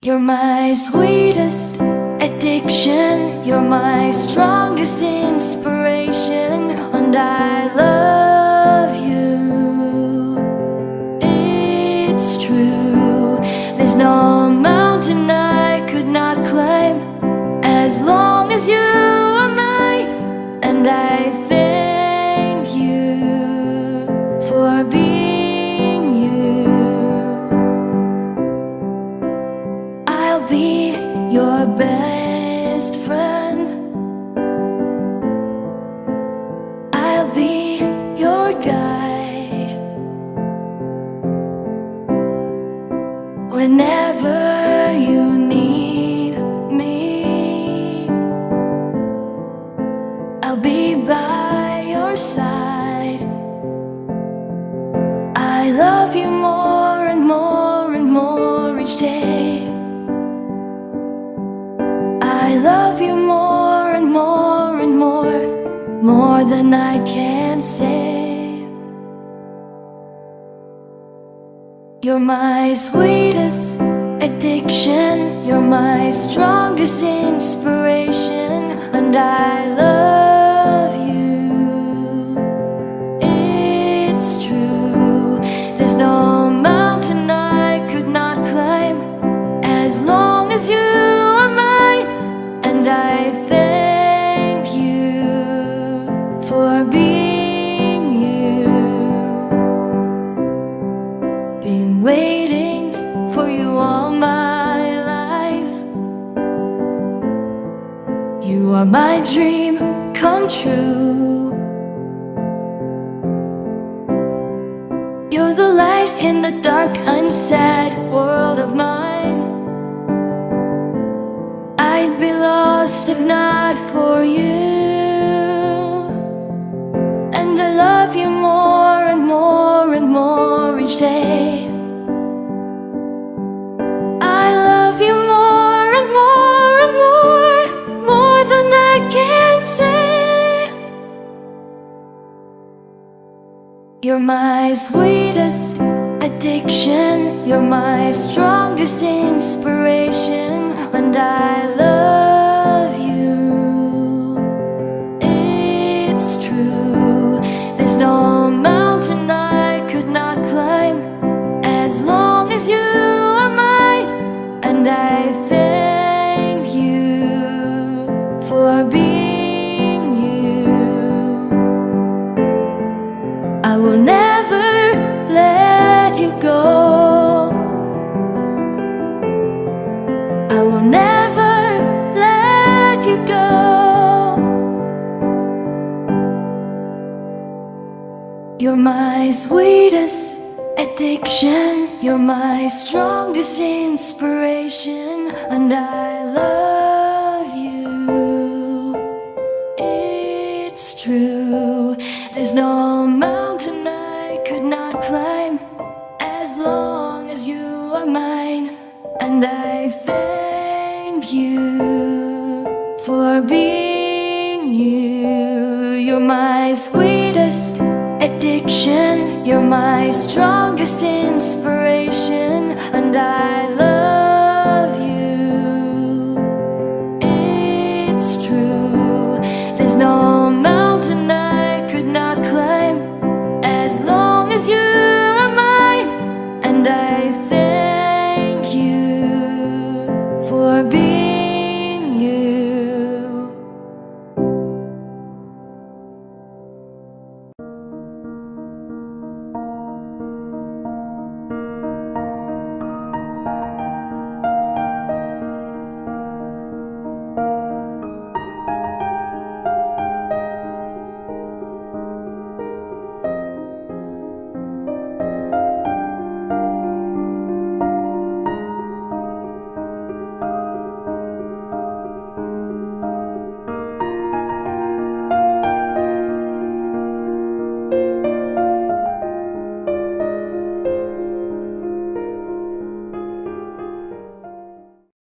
You're my sweetest addiction, you're my strongest inspiration, and I love you. It's true, there's no mountain I could not climb as long as you are mine, and I thank you for being you. I'll be your best friend, I'll be your guide whenever you need me. I'll be by your side. I love you more and more and more each day. I love you more and more and more than I can say. You're my sweetest addiction, you're my strongest inspiration, and I love you. It's true, there's no mountain I could not climb as long as you are mine, and I thank you for being you. Been waiting for you all my life. You are my dream come true. You're the light in the dark, unsad world of mine. I'd be lost if not for you, and I love you more and more and more each day. I love you more and more and more than I can say. You're my sweetest addiction, you're my strongest inspiration, and I love you. It's true, there's no mountain I could not climb as long as you are mine, and I thank you for being you. I will never let you go. I will never let you go. You're my sweetest addiction, you're my strongest inspiration, and I love you. It's true, there's no mountain I could not climb as long as you are mine, and I thank you for being you. You're my sweetest addiction, you're my strongest inspiration, and I